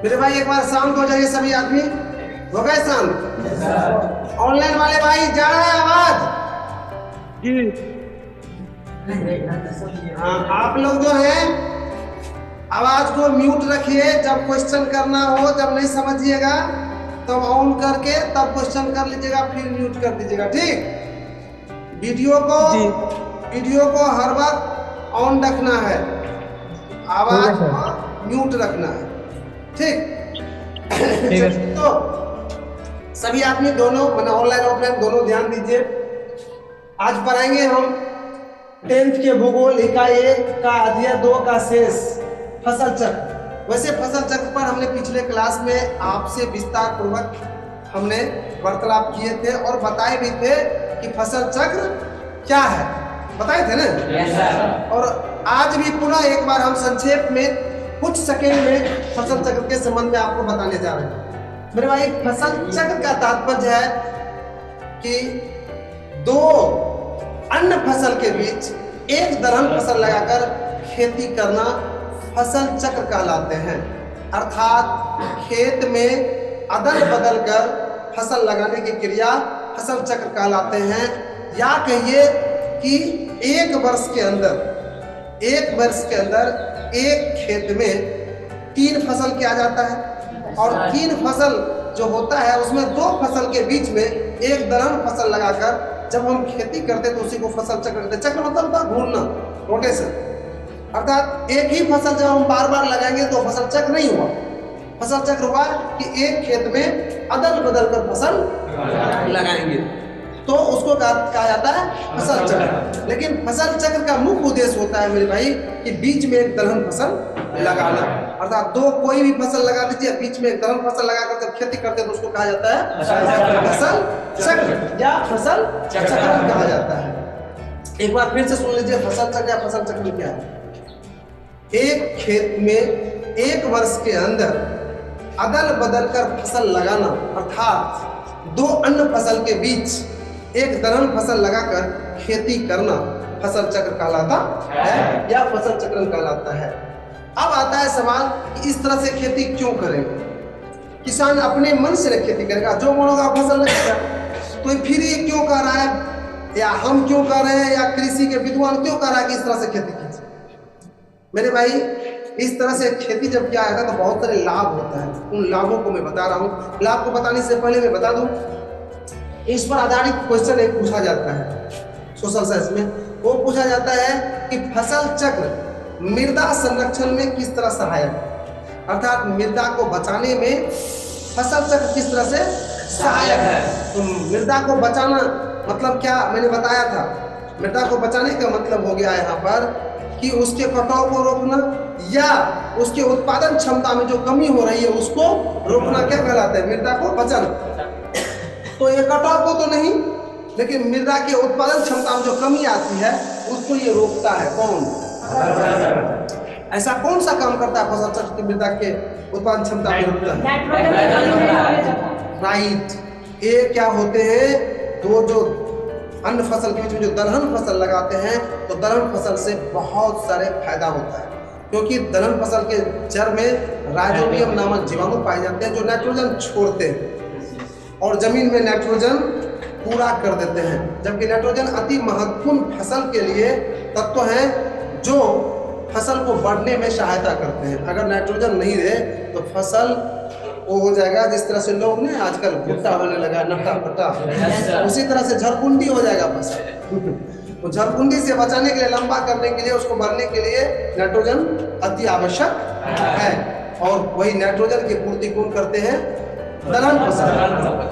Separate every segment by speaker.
Speaker 1: मेरे भाई एक बार शांत हो जाइए सभी आदमी। हो गए शांत? ऑनलाइन वाले भाई जा रहा है आवाज? हाँ, आप लोग जो है आवाज को म्यूट रखिए। जब क्वेश्चन करना हो, जब नहीं समझिएगा तब ऑन करके तब क्वेश्चन कर लीजिएगा, फिर म्यूट कर दीजिएगा। ठीक? वीडियो को हर वक्त ऑन रखना है, आवाज को म्यूट रखना है। ठीक? तो सभी आदमी दोनों मैंने ऑनलाइन ऑफलाइन दोनों ध्यान दीजिए। आज पढ़ाएंगे हम 10th के भूगोल इकाई 1 का अध्याय 2 का शेष फसल चक्र। वैसे फसल चक्र पर हमने पिछले क्लास में आपसे विस्तार पूर्वक हमने वार्तालाप किए थे और बताए भी थे कि फसल चक्र क्या है, बताए थे ना? yes, sir। और आज भी पुनः एक बार हम संक्षेप में कुछ सेकेंड में फसल चक्र के संबंध में आपको बताने जा रहे हैं। मेरे भाई फसल चक्र का तात्पर्य है कि दो अन्य फसल के बीच एक दलहन फसल लगाकर खेती करना फसल चक्र कहलाते हैं। अर्थात खेत में अदल बदल कर फसल लगाने की क्रिया फसल चक्र कहलाते हैं। या कहिए कि एक वर्ष के अंदर एक खेत में 3 फसल किया जाता है और 3 फसल जो होता है उसमें 2 फसल के बीच में एक दलहन फसल लगाकर जब हम खेती करते तो उसी को फसल चक्र कहते हैं। चक्र मतलब होता है घूमना, रोटेशन। अर्थात एक ही फसल जब हम बार बार लगाएंगे तो फसल चक्र नहीं हुआ। फसल चक्र हुआ कि एक खेत में अदल बदल कर फसल लगाएंगे तो उसको कहा जाता है फसल चक्र। लेकिन फसल चक्र का मुख्य उद्देश्य होता है मेरे भाई कि बीच में एक दलहन फसल लगाना। अर्थात कोई भी फसल लगा दीजिए, बीच में एक दलहन फसल लगाकर जब खेती करते हैं तो उसको कहा जाता है फसल चक्र या फसल चक्र कहा जाता है। एक बार फिर से सुन लीजिए, फसल चक्र या फसल चक्र क्या है? एक खेत में एक वर्ष के अंदर अदल बदल कर फसल लगाना, अर्थात 2 अन्य फसल के बीच एक दलहन फसल लगाकर खेती करना फसल चक्र कहलाता है या फसल चक्र कहलाता है। अब आता है सवाल कि इस तरह से खेती क्यों करें? किसान अपने मन से खेती करेगा, जो मन होगा फसल लगेगा। तो फिर ये क्यों कर रहा है, या हम क्यों कर रहे हैं, या कृषि के विद्वान क्यों कर रहा है कि इस तरह से खेती कीजिए? मेरे भाई इस तरह से खेती जब किया जाता है तो बहुत सारे लाभ होता है। उन लाभों को मैं बता रहा हूँ। लाभ को बताने से पहले मैं बता दूं, इस पर आधारित क्वेश्चन एक पूछा जाता है सोशल साइंस में। वो पूछा जाता है कि फसल चक्र मृदा संरक्षण में किस तरह सहायक है, अर्थात मृदा को बचाने में फसल चक्र किस तरह से सहायक है। तो मृदा को बचाना मतलब क्या मैंने बताया था। मृदा को बचाने का मतलब हो गया यहाँ पर कि उसके कटाव को रोकना या उसके उत्पादन क्षमता में जो कमी हो रही है उसको रोकना क्या कहलाता है? मृदा को बचाना। तो ये कटाव को तो नहीं, लेकिन मृदा के उत्पादन क्षमता में जो कमी आती है उसको ये रोकता है। कौन? ऐसा कौन सा काम करता है फसल चक्र की मृदा के उत्पादन क्षमता में रोकता है? राइट। ये क्या होते हैं, दो जो अन्य फसल के बीच में जो दलहन फसल लगाते हैं तो दलहन फसल से बहुत सारे फायदा होता है। क्योंकि दलहन फसल के जड़ में राइजोबियम नामक जीवाणु पाए जाते हैं जो नाइट्रोजन छोड़ते हैं और जमीन में नाइट्रोजन पूरा कर देते हैं। जबकि नाइट्रोजन अति महत्वपूर्ण फसल के लिए तत्व है जो फसल को बढ़ने में सहायता करते हैं। अगर नाइट्रोजन नहीं रहे तो फसल वो हो जाएगा जिस तरह से लोग ने आजकल भुट्टा होने लगा, नट्टा फट्टा, उसी तरह से झरकुंडी हो जाएगा फसल। तो झरकुंडी से बचाने के लिए, लंबा करने के लिए, उसको बढ़ने के लिए नाइट्रोजन अति आवश्यक है। और वही नाइट्रोजन की पूर्ति कौन करते हैं? दलहन फसल।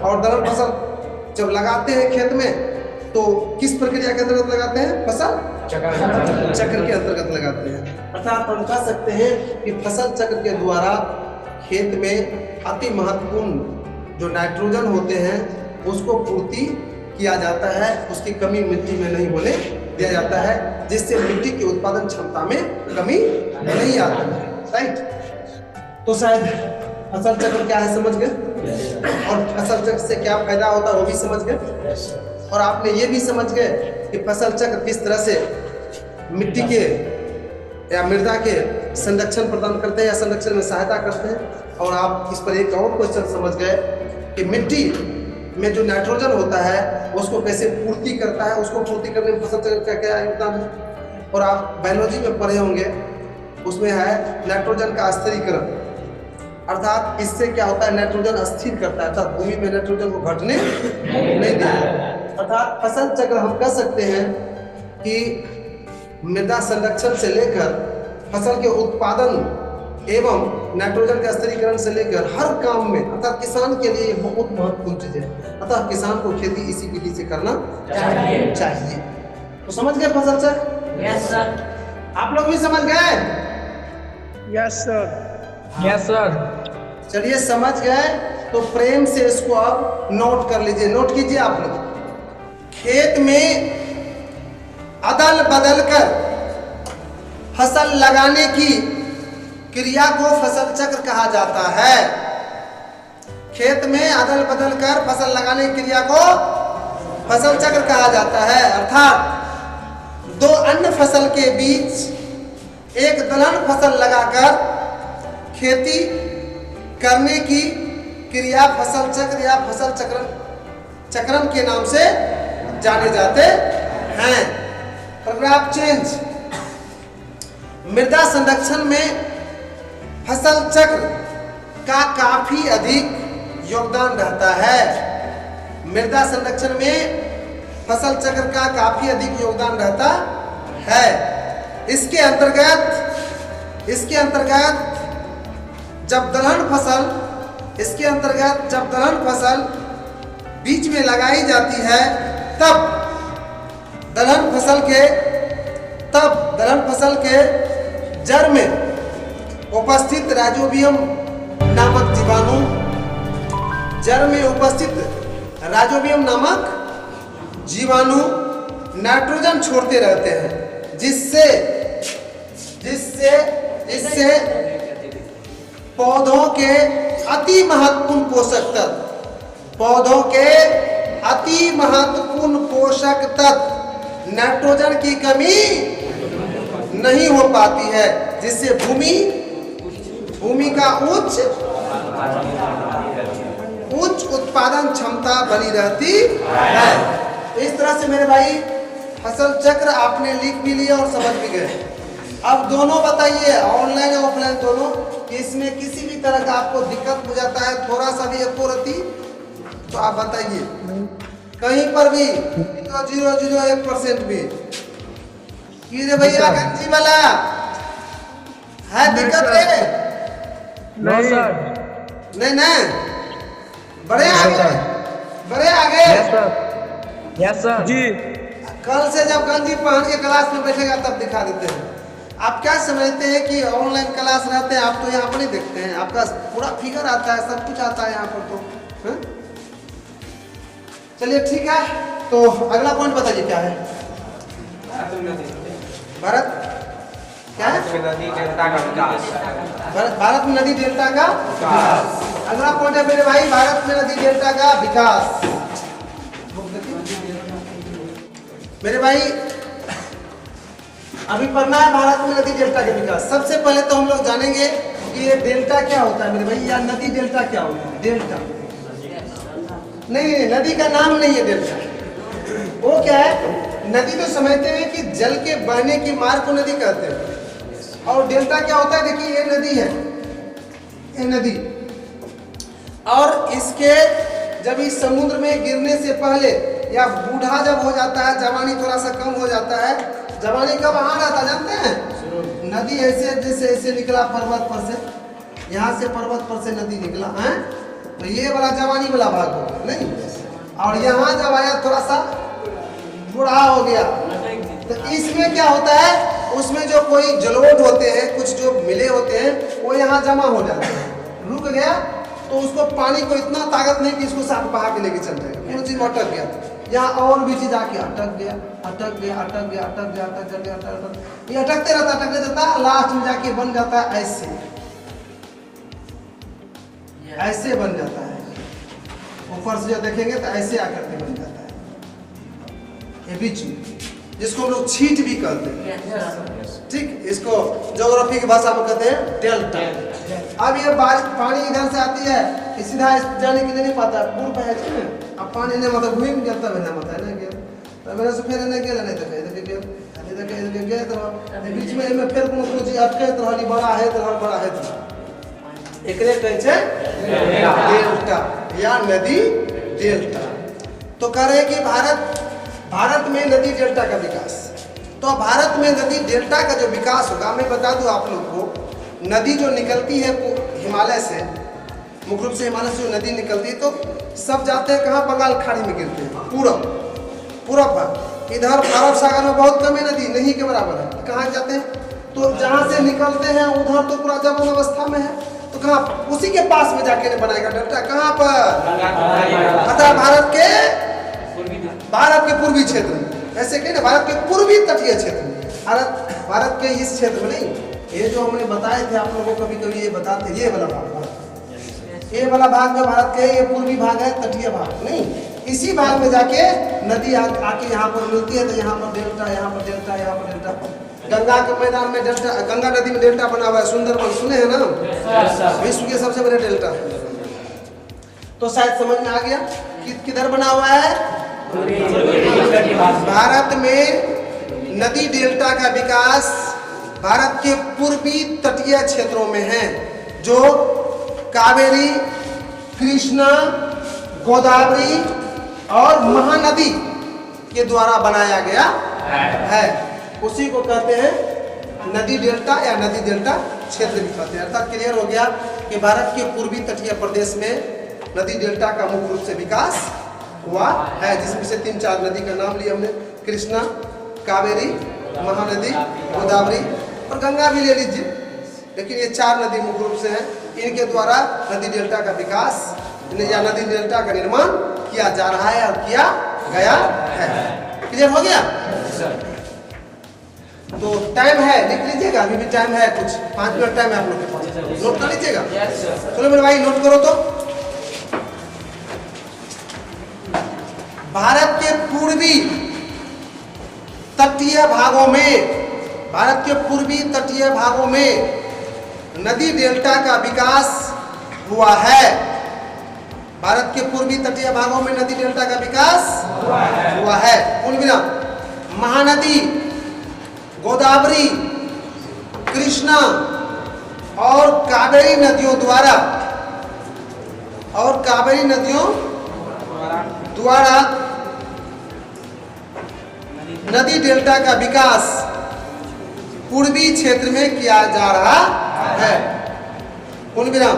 Speaker 1: और दलहन फसल जब लगाते हैं खेत में तो किस प्रक्रिया के अंतर्गत लगाते हैं? फसल चक्र के अंतर्गत लगाते हैं। अर्थात हम कह सकते हैं कि फसल चक्र के द्वारा खेत में अति महत्वपूर्ण जो नाइट्रोजन होते हैं उसको पूर्ति किया जाता है, उसकी कमी मिट्टी में नहीं होने दिया जाता है, जिससे मिट्टी की उत्पादन क्षमता में कमी नहीं आती है। राइट। तो शायद फसल चक्र क्या है समझ गए, और फसल चक्र से क्या फायदा होता है वो भी समझ गए, और आपने ये भी समझ गए कि फसल चक्र किस तरह से मिट्टी के या मृदा के संरक्षण प्रदान करते हैं या संरक्षण में सहायता करते हैं। और आप इस पर एक और क्वेश्चन समझ गए कि मिट्टी में जो नाइट्रोजन होता है उसको कैसे पूर्ति करता है, उसको पूर्ति करने में फसल चक्र का क्या योगदान है। और आप बायोलॉजी में पढ़े होंगे, उसमें है नाइट्रोजन का स्थिरीकरण, अर्थात इससे क्या होता है, नाइट्रोजन स्थिर करता है, अर्थात भूमि में नाइट्रोजन को घटने नहीं देता। अर्थात फसल चक्र हम कह सकते हैं कि मृदा संरक्षण से लेकर फसल के उत्पादन एवं नाइट्रोजन के स्थिरीकरण से लेकर हर काम में, अर्थात किसान के लिए बहुत महत्वपूर्ण चीज है। अतः किसान को खेती इसी विधि से करना चाहिए। तो समझ गए फसल चक्र?
Speaker 2: Yes sir.
Speaker 1: आप लोग भी समझ गए?
Speaker 3: Yes sir.
Speaker 2: Yes sir.
Speaker 1: चलिए समझ गए तो प्रेम से इसको आप नोट कर लीजिए, नोट कीजिए आप लोग। खेत में अदल बदल कर फसल लगाने की क्रिया को फसल चक्र कहा जाता है। खेत में अदल बदल कर फसल लगाने की क्रिया को फसल चक्र कहा जाता है। अर्थात दो अन्य फसल के बीच एक दलहन फसल लगाकर खेती करने की क्रिया फसल चक्र या फसल चक्रण के नाम से जाने जाते हैं। Paragraph change. मृदा संरक्षण में फसल चक्र का काफी अधिक योगदान रहता है। मृदा संरक्षण में फसल चक्र का काफी अधिक योगदान रहता है। इसके अंतर्गत जब दलहन फसल बीच में लगाई जाती है तब दलहन फसल के जड़ में उपस्थित राइजोबियम नामक जीवाणु नाइट्रोजन छोड़ते रहते हैं, जिससे पौधों के अति महत्वपूर्ण पोषक तत्व नाइट्रोजन की कमी नहीं हो पाती है, जिससे भूमि का उच्च उत्पादन क्षमता बनी रहती है। इस तरह से मेरे भाई फसल चक्र आपने लिख भी लिया और समझ भी गए। अब दोनों बताइए, ऑनलाइन और ऑफलाइन दोनों, कि इसमें किसी भी तरह का आपको दिक्कत हो जाता है, थोड़ा सा भी अकोरती, तो आप बताइए। कहीं पर भी 0.001% भी कि रे भैया गंजी वाला है दिक्कत रे?
Speaker 3: नहीं सर।
Speaker 1: नहीं ना, बड़े आगे।
Speaker 2: Yes sir.
Speaker 3: जी।
Speaker 1: कल से जब गंजी पहन के क्लास में बैठेगा तब दिखा देते हैं। आप क्या समझते हैं कि ऑनलाइन क्लास रहते हैं, आप तो यहाँ पर नहीं देखते हैं, आपका पूरा फिगर आता है, सब कुछ आता है यहाँ पर तो। चलिए ठीक है, तो अगला पॉइंट बताइए क्या है? भारत क्या है?
Speaker 4: नदी डेल्टा का विकास।
Speaker 1: भारत में नदी डेल्टा का विकास। अगला पॉइंट है मेरे भाई, भारत में नदी डेल्टा का विकास। मेरे भाई अभी पढ़ना है भारत में नदी डेल्टा के विकास। सबसे पहले तो हम लोग जानेंगे कि ये डेल्टा क्या होता है मेरे भाई, या नदी डेल्टा क्या होता है। डेल्टा नहीं, नदी का नाम नहीं है डेल्टा। वो क्या है? नदी तो समझते हैं कि जल के बहने की मार्ग को नदी कहते हैं, और डेल्टा क्या होता है? देखिए ये नदी है, ये नदी, और इसके जब इस समुद्र में गिरने से पहले या बूढ़ा जब हो जाता है, जवानी थोड़ा सा कम हो जाता है, जवानी कब आ जाता जानते हैं? नदी ऐसे जैसे ऐसे निकला पर्वत पर से, यहाँ से पर्वत पर से नदी निकला है, तो ये वाला जवानी वाला भाग हो गया नहीं, और यहाँ जब आया थोड़ा सा बूढ़ा हो गया, तो इसमें क्या होता है? उसमें जो कोई जलोढ़ होते हैं, कुछ जो मिले होते हैं, वो यहाँ जमा हो जाते हैं। रुक गया तो उसको पानी को इतना ताकत नहीं कि इसको साथ बहा के लेके चल जाएगा, पूरी चीज अटक गया। यहाँ और भी चीज आके अटक गया, ये अटकते रहता, लास्ट में जाके बन जाता है ऐसे बन जाता है। ऊपर से जो देखेंगे तो ऐसे आकर के बन जाता है, ये बीच में, जिसको हम लोग छींट भी कहते हैं। ठीक, इसको ज्योग्राफी की भाषा में कहते हैं डेल्टा। अब ये बारिश पानी इधर से आती है कि सीधा जाने के लिए नहीं पाता, पूर्व है ना। अब पानी ने मतलब भूमि में गिरता है ना, मतलब है ना कि तो मेरे से फिर नहीं गेल नहीं तो कह दे के गए तो बीच में फिर कोनो चीज अटके रहली, बड़ा है तो बड़ा है तो एकरे कहै छै डेल्टा या नदी डेल्टा। तो कह रहे कि भारत में नदी डेल्टा का विकास। तो भारत में नदी डेल्टा का जो विकास होगा, मैं बता दूं आप लोग को, नदी जो निकलती है हिमालय से, मुख्य रूप से हिमालय से जो नदी निकलती है तो सब जाते हैं कहाँ, बंगाल खाड़ी में गिरते हैं, पूरब भाग। इधर अरब सागर में बहुत कम है, नदी नहीं के बराबर है, तो कहाँ जाते हैं, तो जहाँ से निकलते हैं उधर तो पूरा जवान अवस्था में है, तो कहाँ उसी के पास में जाके बनाएगा डेल्टा, कहाँ पर, अतः भारत के पूर्वी क्षेत्र में, ऐसे कहीं ना भारत के पूर्वी तटीय क्षेत्र में, भारत के इस क्षेत्र में नहीं। ये जो हमने बताए थे आप लोगों को, कभी कभी ये बताते, ये वाला भाग जो भारत के ये पूर्वी भाग है, तटीय भाग नहीं, इसी भाग में जाके नदी आके यहाँ पर मिलती है, तो यहाँ पर डेल्टा, यहाँ पर डेल्टा, यहाँ पर डेल्टा। गंगा के मैदान में डेल्टा, गंगा नदी में डेल्टा बना हुआ है, सुंदरबन सुने हैं ना, विश्व के सबसे बड़े डेल्टा। तो शायद समझ में आ गया किधर बना हुआ है, भारत में नदी डेल्टा का विकास भारत के पूर्वी तटीय क्षेत्रों में है, जो कावेरी, कृष्णा, गोदावरी और महानदी के द्वारा बनाया गया है। उसी को कहते हैं नदी डेल्टा या नदी डेल्टा क्षेत्र भी कहते हैं। अर्थात क्लियर हो गया कि भारत के पूर्वी तटीय प्रदेश में नदी डेल्टा का मुख्य रूप से विकास हुआ है, जिसमें से 3-4 नदी का नाम लिया हमने, कृष्णा, कावेरी, महानदी, गोदावरी और गंगा भी ले लीजिए, लेकिन ये 4 नदी मुख्य रूप से हैं। इनके द्वारा नदी डेल्टा का विकास या नदी डेल्टा का निर्माण किया जा रहा है और किया गया है। क्लियर हो गया? तो टाइम है, लिख लीजिएगा, अभी भी टाइम है, कुछ 5 मिनट टाइम है आप लोग के पास, नोट कर लीजिएगा। चलो मेरे भाई नोट करो। तो भारत के पूर्वी तटीय भागों में, भारत के पूर्वी तटीय भागों में नदी डेल्टा का विकास हुआ है। भारत के पूर्वी तटीय भागों में नदी डेल्टा का विकास हुआ है। कौन बिना महानदी, गोदावरी, कृष्णा और कावेरी नदियों द्वारा नदी डेल्टा का विकास पूर्वी क्षेत्र में किया जा रहा है। कौन बिना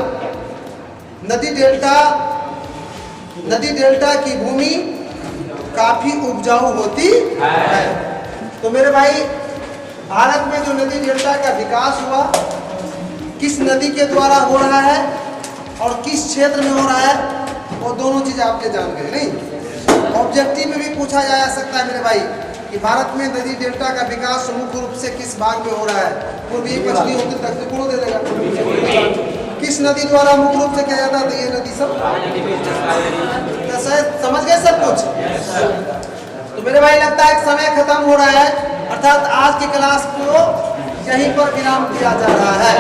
Speaker 1: नदी डेल्टा की भूमि काफी उपजाऊ होती है। तो मेरे भाई भारत में जो नदी डेल्टा का विकास हुआ, किस नदी के द्वारा हो रहा है और किस क्षेत्र में हो रहा है, वो दोनों चीज आपके जान गए नहीं। ऑब्जेक्टिव में भी पूछा जा सकता है मेरे भाई कि भारत में नदी डेल्टा का विकास मुख्य रूप से किस भाग में हो रहा है, पूर्वी, पश्चिमी, उत्तर, दक्षिण, कौन दे देगा, किस नदी द्वारा मुख्य रूप से किया जाता है, तो ये नदी सब समझ गए सब कुछ। तो मेरे भाई लगता है समय खत्म हो रहा है, अर्थात आज की क्लास को यहीं पर विराम दिया जा रहा है।